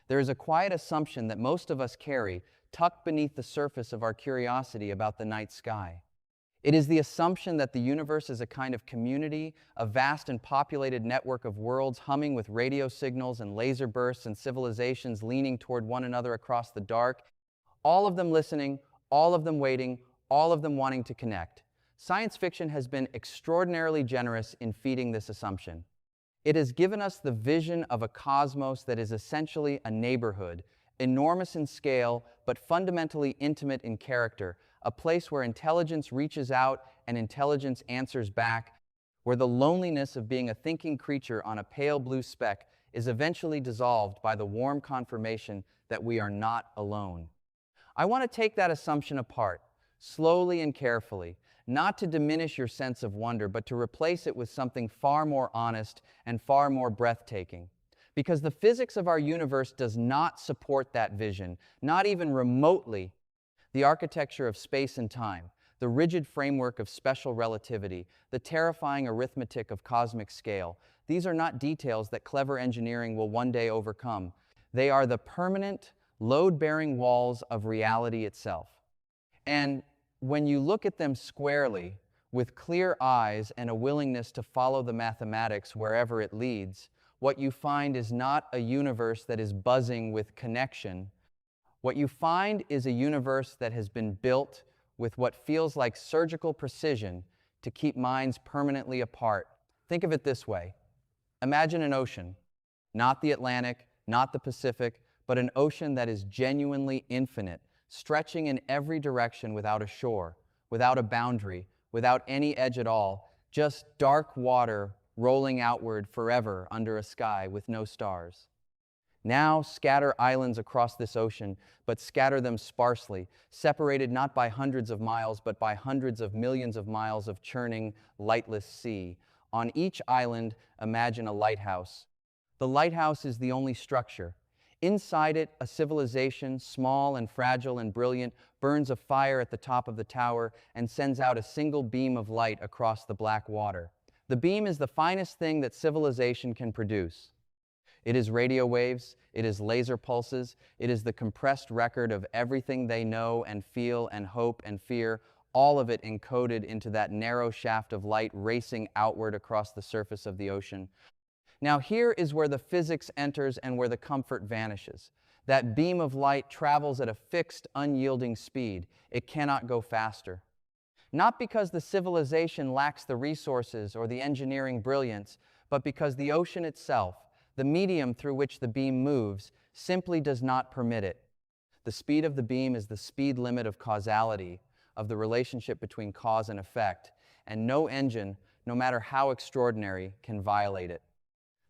There is a quiet assumption that most of us carry, tucked beneath the surface of our curiosity about the night sky. It is the assumption that the universe is a kind of community, a vast and populated network of worlds humming with radio signals and laser bursts and civilizations leaning toward one another across the dark, all of them listening, all of them waiting, all of them wanting to connect. Science fiction has been extraordinarily generous in feeding this assumption. It has given us the vision of a cosmos that is essentially a neighborhood, enormous in scale, but fundamentally intimate in character, a place where intelligence reaches out and intelligence answers back, where the loneliness of being a thinking creature on a pale blue speck is eventually dissolved by the warm confirmation that we are not alone. I want to take that assumption apart, slowly and carefully, not to diminish your sense of wonder, but to replace it with something far more honest and far more breathtaking. Because the physics of our universe does not support that vision, not even remotely. The architecture of space and time, the rigid framework of special relativity, the terrifying arithmetic of cosmic scale, these are not details that clever engineering will one day overcome. They are the permanent, load-bearing walls of reality itself. And when you look at them squarely, with clear eyes and a willingness to follow the mathematics wherever it leads, what you find is not a universe that is buzzing with connection. What you find is a universe that has been built with what feels like surgical precision to keep minds permanently apart. Think of it this way. Imagine an ocean, not the Atlantic, not the Pacific, but an ocean that is genuinely infinite, stretching in every direction without a shore, without a boundary, without any edge at all, just dark water rolling outward forever under a sky with no stars. Now scatter islands across this ocean, but scatter them sparsely, separated not by hundreds of miles, but by hundreds of millions of miles of churning, lightless sea. On each island, imagine a lighthouse. The lighthouse is the only structure. Inside it, a civilization, small and fragile and brilliant, burns a fire at the top of the tower and sends out a single beam of light across the black water. The beam is the finest thing that civilization can produce. It is radio waves, it is laser pulses, it is the compressed record of everything they know and feel and hope and fear, all of it encoded into that narrow shaft of light racing outward across the surface of the ocean. Now here is where the physics enters and where the comfort vanishes. That beam of light travels at a fixed, unyielding speed. It cannot go faster. Not because the civilization lacks the resources or the engineering brilliance, but because the ocean itself, the medium through which the beam moves, simply does not permit it. The speed of the beam is the speed limit of causality, of the relationship between cause and effect, and no engine, no matter how extraordinary, can violate it.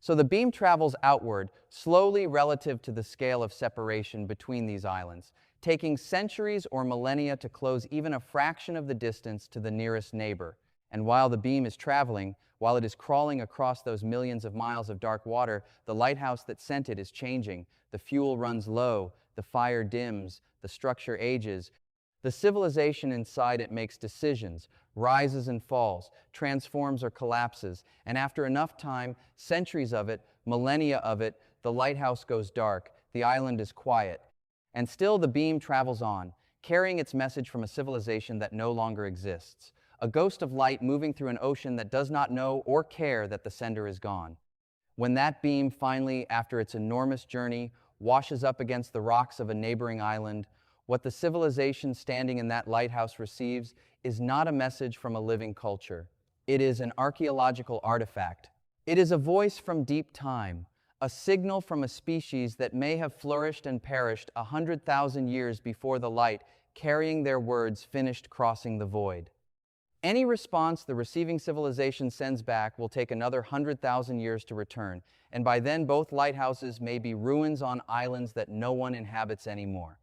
So the beam travels outward, slowly relative to the scale of separation between these islands, taking centuries or millennia to close even a fraction of the distance to the nearest neighbor. And while the beam is traveling, while it is crawling across those millions of miles of dark water, the lighthouse that sent it is changing. The fuel runs low, the fire dims, the structure ages. The civilization inside it makes decisions, rises and falls, transforms or collapses, and after enough time, centuries of it, millennia of it, the lighthouse goes dark, the island is quiet. And still the beam travels on, carrying its message from a civilization that no longer exists. A ghost of light moving through an ocean that does not know or care that the sender is gone. When that beam finally, after its enormous journey, washes up against the rocks of a neighboring island, what the civilization standing in that lighthouse receives is not a message from a living culture. It is an archaeological artifact. It is a voice from deep time, a signal from a species that may have flourished and perished 100,000 years before the light, carrying their words, finished crossing the void. Any response the receiving civilization sends back will take another 100,000 years to return, and by then both lighthouses may be ruins on islands that no one inhabits anymore.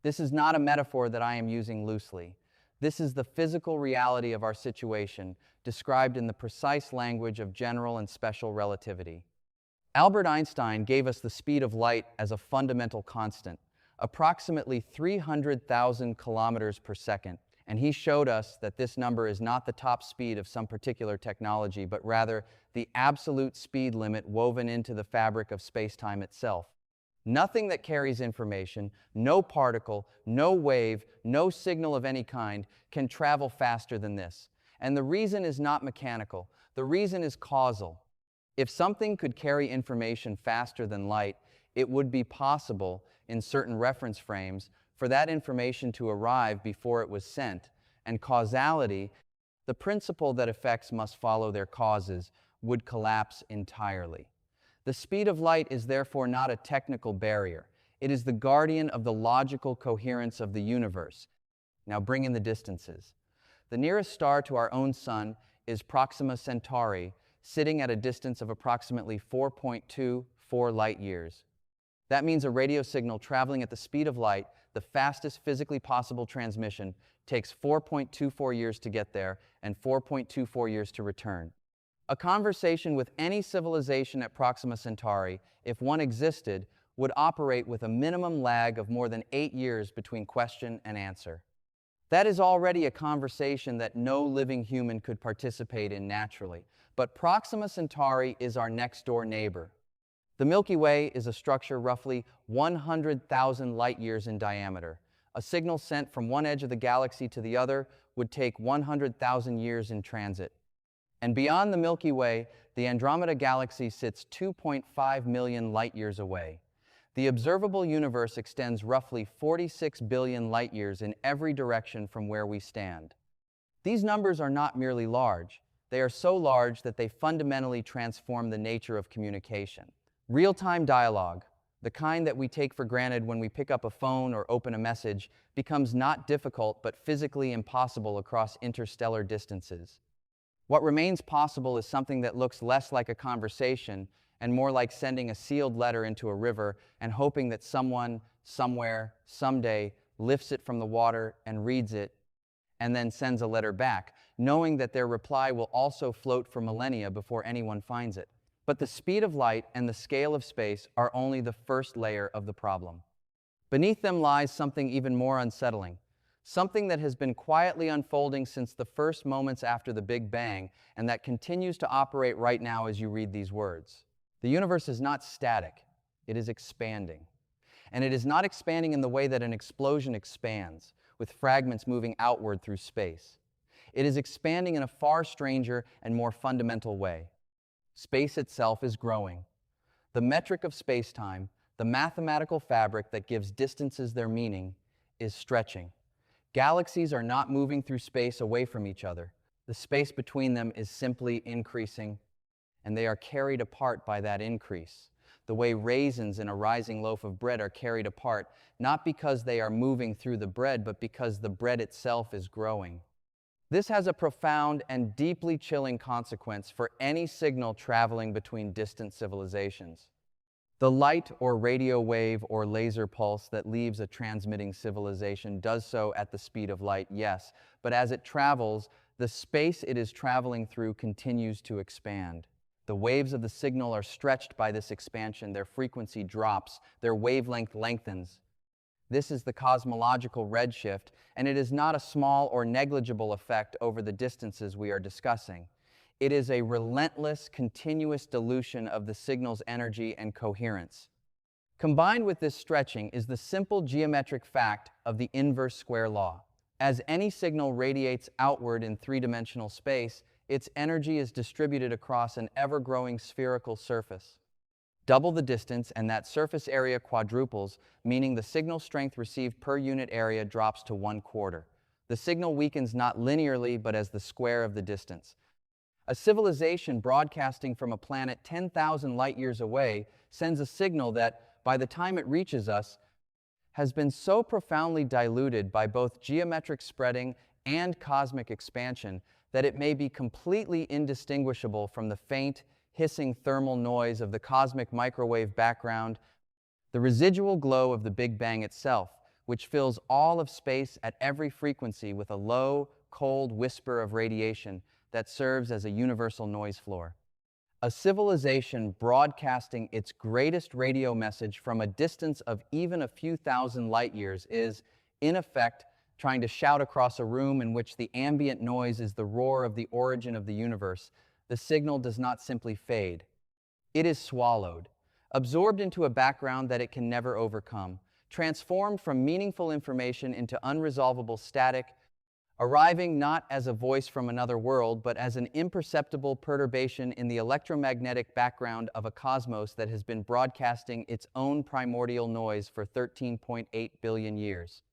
This is not a metaphor that I am using loosely. This is the physical reality of our situation, described in the precise language of general and special relativity. Albert Einstein gave us the speed of light as a fundamental constant, approximately 300,000 kilometers per second, and he showed us that this number is not the top speed of some particular technology, but rather the absolute speed limit woven into the fabric of space-time itself. Nothing that carries information, no particle, no wave, no signal of any kind can travel faster than this. And the reason is not mechanical. The reason is causal. If something could carry information faster than light, it would be possible, in certain reference frames, for that information to arrive before it was sent. And causality, the principle that effects must follow their causes, would collapse entirely. The speed of light is therefore not a technical barrier. It is the guardian of the logical coherence of the universe. Now bring in the distances. The nearest star to our own sun is Proxima Centauri, sitting at a distance of approximately 4.24 light years. That means a radio signal traveling at the speed of light, the fastest physically possible transmission, takes 4.24 years to get there and 4.24 years to return. A conversation with any civilization at Proxima Centauri, if one existed, would operate with a minimum lag of more than 8 years between question and answer. That is already a conversation that no living human could participate in naturally. But Proxima Centauri is our next-door neighbor. The Milky Way is a structure roughly 100,000 light-years in diameter. A signal sent from one edge of the galaxy to the other would take 100,000 years in transit. And beyond the Milky Way, the Andromeda Galaxy sits 2.5 million light-years away. The observable universe extends roughly 46 billion light-years in every direction from where we stand. These numbers are not merely large. They are so large that they fundamentally transform the nature of communication. Real-time dialogue, the kind that we take for granted when we pick up a phone or open a message, becomes not difficult but physically impossible across interstellar distances. What remains possible is something that looks less like a conversation and more like sending a sealed letter into a river and hoping that someone, somewhere, someday lifts it from the water and reads it and then sends a letter back, knowing that their reply will also float for millennia before anyone finds it. But the speed of light and the scale of space are only the first layer of the problem. Beneath them lies something even more unsettling. Something that has been quietly unfolding since the first moments after the Big Bang, and that continues to operate right now as you read these words. The universe is not static, it is expanding. And it is not expanding in the way that an explosion expands, with fragments moving outward through space. It is expanding in a far stranger and more fundamental way. Space itself is growing. The metric of spacetime, the mathematical fabric that gives distances their meaning, is stretching. Galaxies are not moving through space away from each other. The space between them is simply increasing, and they are carried apart by that increase, the way raisins in a rising loaf of bread are carried apart, not because they are moving through the bread, but because the bread itself is growing. This has a profound and deeply chilling consequence for any signal traveling between distant civilizations. The light or radio wave or laser pulse that leaves a transmitting civilization does so at the speed of light, yes, but as it travels, the space it is traveling through continues to expand. The waves of the signal are stretched by this expansion, their frequency drops, their wavelength lengthens. This is the cosmological redshift, and it is not a small or negligible effect over the distances we are discussing. It is a relentless, continuous dilution of the signal's energy and coherence. Combined with this stretching is the simple geometric fact of the inverse square law. As any signal radiates outward in three-dimensional space, its energy is distributed across an ever-growing spherical surface. Double the distance and that surface area quadruples, meaning the signal strength received per unit area drops to 1/4. The signal weakens not linearly, but as the square of the distance. A civilization broadcasting from a planet 10,000 light-years away sends a signal that, by the time it reaches us, has been so profoundly diluted by both geometric spreading and cosmic expansion that it may be completely indistinguishable from the faint, hissing thermal noise of the cosmic microwave background, the residual glow of the Big Bang itself, which fills all of space at every frequency with a low, cold whisper of radiation that serves as a universal noise floor. A civilization broadcasting its greatest radio message from a distance of even a few thousand light-years is, in effect, trying to shout across a room in which the ambient noise is the roar of the origin of the universe. The signal does not simply fade. It is swallowed. absorbed into a background that it can never overcome, transformed from meaningful information into unresolvable static, arriving not as a voice from another world, but as an imperceptible perturbation in the electromagnetic background of a cosmos that has been broadcasting its own primordial noise for 13.8 billion years.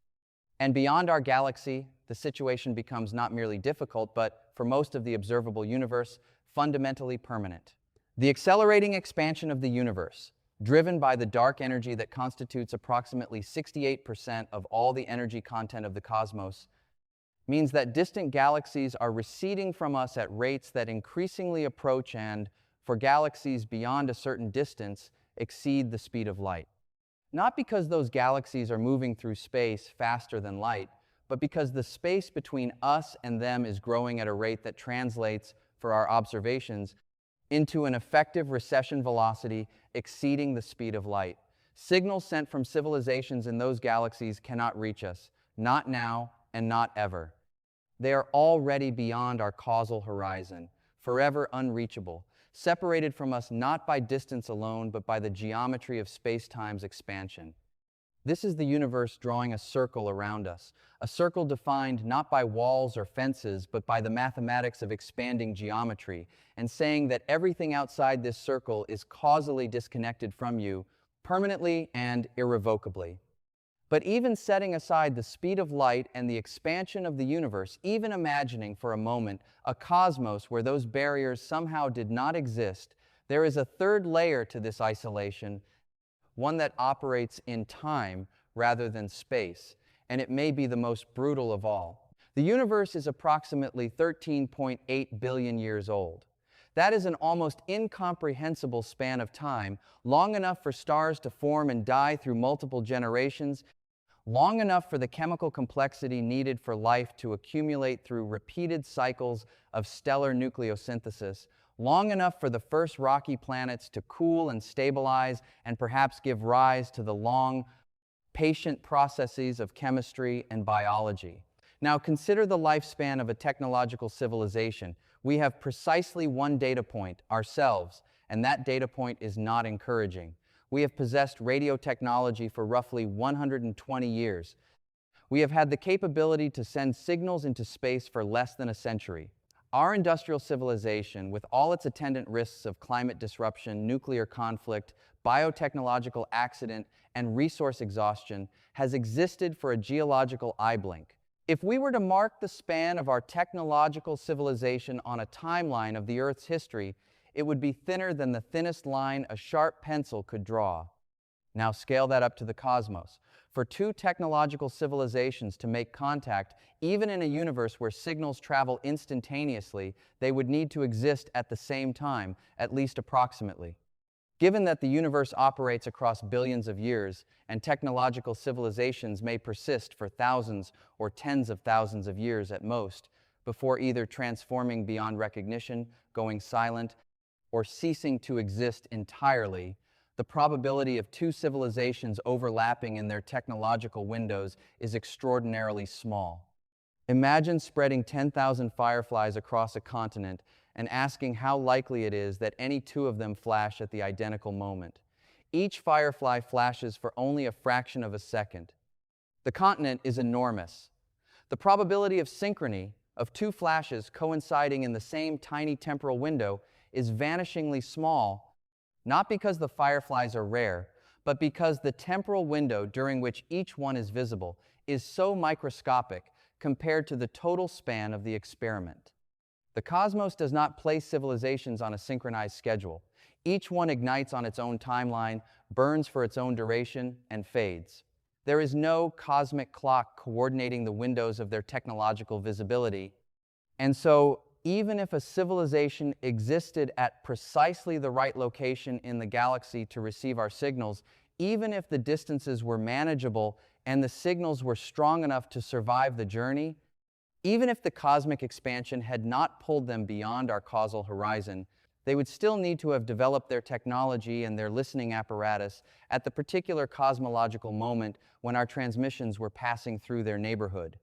And beyond our galaxy, the situation becomes not merely difficult, but, for most of the observable universe, fundamentally permanent. The accelerating expansion of the universe, driven by the dark energy that constitutes approximately 68% of all the energy content of the cosmos, means that distant galaxies are receding from us at rates that increasingly approach and, for galaxies beyond a certain distance, exceed the speed of light. Not because those galaxies are moving through space faster than light, but because the space between us and them is growing at a rate that translates, for our observations, into an effective recession velocity exceeding the speed of light. Signals sent from civilizations in those galaxies cannot reach us, not now and not ever. They are already beyond our causal horizon, forever unreachable, separated from us not by distance alone, but by the geometry of space-time's expansion. This is the universe drawing a circle around us, a circle defined not by walls or fences, but by the mathematics of expanding geometry, and saying that everything outside this circle is causally disconnected from you, permanently and irrevocably. But even setting aside the speed of light and the expansion of the universe, even imagining for a moment a cosmos where those barriers somehow did not exist, there is a third layer to this isolation, one that operates in time rather than space, and it may be the most brutal of all. The universe is approximately 13.8 billion years old. That is an almost incomprehensible span of time, long enough for stars to form and die through multiple generations, long enough for the chemical complexity needed for life to accumulate through repeated cycles of stellar nucleosynthesis, long enough for the first rocky planets to cool and stabilize and perhaps give rise to the long, patient processes of chemistry and biology. Now consider the lifespan of a technological civilization. We have precisely one data point, ourselves, and that data point is not encouraging. We have possessed radio technology for roughly 120 years. We have had the capability to send signals into space for less than a century. Our industrial civilization, with all its attendant risks of climate disruption, nuclear conflict, biotechnological accident, and resource exhaustion, has existed for a geological eye blink. If we were to mark the span of our technological civilization on a timeline of the Earth's history, it would be thinner than the thinnest line a sharp pencil could draw. Now scale that up to the cosmos. For two technological civilizations to make contact, even in a universe where signals travel instantaneously, they would need to exist at the same time, at least approximately. Given that the universe operates across billions of years, and technological civilizations may persist for thousands or tens of thousands of years at most, before either transforming beyond recognition, going silent, or ceasing to exist entirely, the probability of two civilizations overlapping in their technological windows is extraordinarily small. Imagine spreading 10,000 fireflies across a continent and asking how likely it is that any two of them flash at the identical moment. Each firefly flashes for only a fraction of a second. The continent is enormous. The probability of synchrony, of two flashes coinciding in the same tiny temporal window, is vanishingly small, not because the fireflies are rare, but because the temporal window during which each one is visible is so microscopic compared to the total span of the experiment. The cosmos does not place civilizations on a synchronized schedule. Each one ignites on its own timeline, burns for its own duration, and fades. There is no cosmic clock coordinating the windows of their technological visibility, and so even if a civilization existed at precisely the right location in the galaxy to receive our signals, even if the distances were manageable and the signals were strong enough to survive the journey, even if the cosmic expansion had not pulled them beyond our causal horizon, they would still need to have developed their technology and their listening apparatus at the particular cosmological moment when our transmissions were passing through their neighborhood.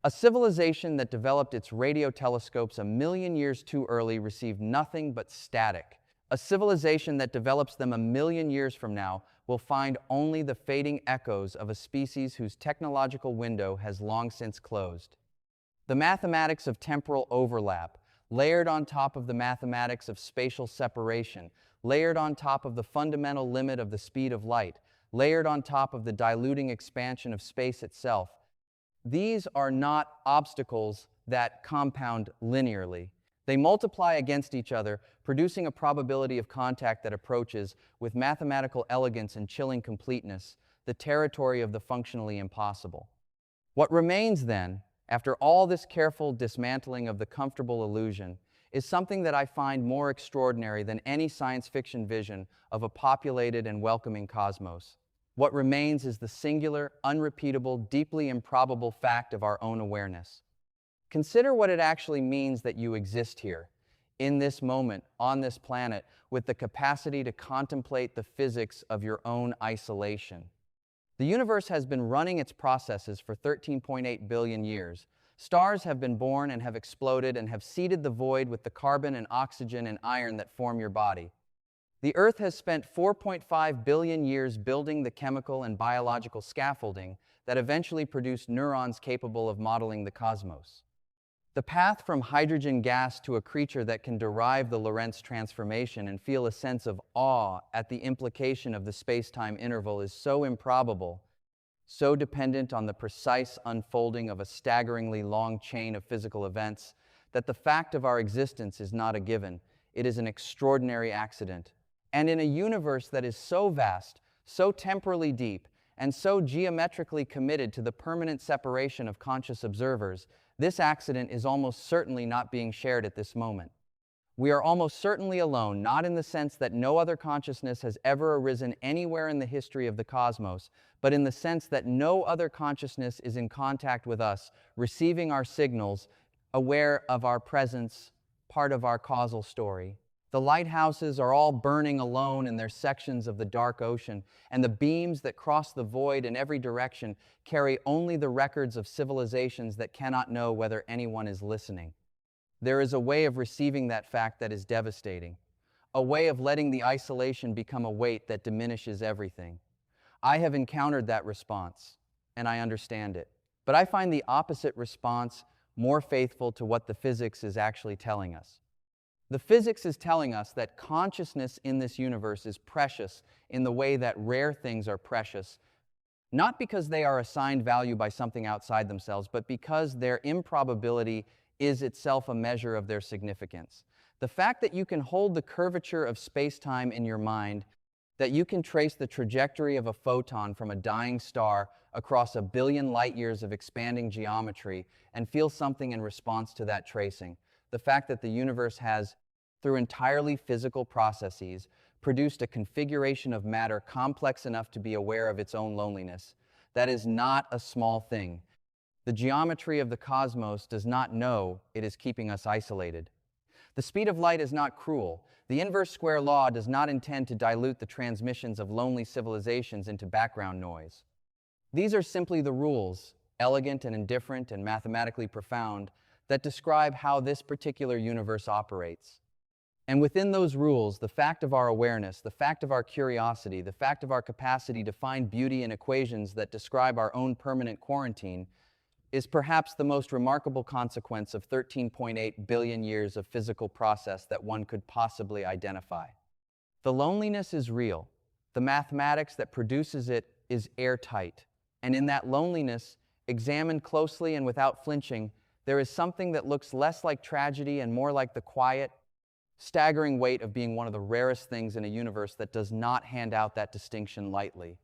A civilization that developed its radio telescopes a million years too early received nothing but static, A civilization that develops them a million years from now will find only the fading echoes of a species whose technological window has long since closed. The mathematics of temporal overlap, layered on top of the mathematics of spatial separation, layered on top of the fundamental limit of the speed of light, layered on top of the diluting expansion of space itself, these are not obstacles that compound linearly. They multiply against each other, producing a probability of contact that approaches, with mathematical elegance and chilling completeness, the territory of the functionally impossible. What remains then, after all this careful dismantling of the comfortable illusion, is something that I find more extraordinary than any science fiction vision of a populated and welcoming cosmos. What remains is the singular, unrepeatable, deeply improbable fact of our own awareness. Consider what it actually means that you exist here, in this moment, on this planet, with the capacity to contemplate the physics of your own isolation. The universe has been running its processes for 13.8 billion years. Stars have been born and have exploded and have seeded the void with the carbon and oxygen and iron that form your body. The Earth has spent 4.5 billion years building the chemical and biological scaffolding that eventually produced neurons capable of modeling the cosmos. The path from hydrogen gas to a creature that can derive the Lorentz transformation and feel a sense of awe at the implication of the space-time interval is so improbable, so dependent on the precise unfolding of a staggeringly long chain of physical events, that the fact of our existence is not a given. It is an extraordinary accident. And in a universe that is so vast, so temporally deep, and so geometrically committed to the permanent separation of conscious observers, this accident is almost certainly not being shared at this moment. We are almost certainly alone, not in the sense that no other consciousness has ever arisen anywhere in the history of the cosmos, but in the sense that no other consciousness is in contact with us, receiving our signals, aware of our presence, part of our causal story. The lighthouses are all burning alone in their sections of the dark ocean, and the beams that cross the void in every direction carry only the records of civilizations that cannot know whether anyone is listening. There is a way of receiving that fact that is devastating, a way of letting the isolation become a weight that diminishes everything. I have encountered that response, and I understand it. But I find the opposite response more faithful to what the physics is actually telling us. The physics is telling us that consciousness in this universe is precious in the way that rare things are precious, not because they are assigned value by something outside themselves, but because their improbability is itself a measure of their significance. The fact that you can hold the curvature of space-time in your mind, that you can trace the trajectory of a photon from a dying star across a billion light-years of expanding geometry and feel something in response to that tracing. The fact that the universe has, through entirely physical processes, produced a configuration of matter complex enough to be aware of its own loneliness. That is not a small thing. The geometry of the cosmos does not know it is keeping us isolated. The speed of light is not cruel. The inverse square law does not intend to dilute the transmissions of lonely civilizations into background noise. These are simply the rules, elegant and indifferent and mathematically profound, that describe how this particular universe operates. And within those rules, the fact of our awareness, the fact of our curiosity, the fact of our capacity to find beauty in equations that describe our own permanent quarantine is perhaps the most remarkable consequence of 13.8 billion years of physical process that one could possibly identify. The loneliness is real. The mathematics that produces it is airtight. And in that loneliness, examined closely and without flinching, there is something that looks less like tragedy and more like the quiet, staggering weight of being one of the rarest things in a universe that does not hand out that distinction lightly.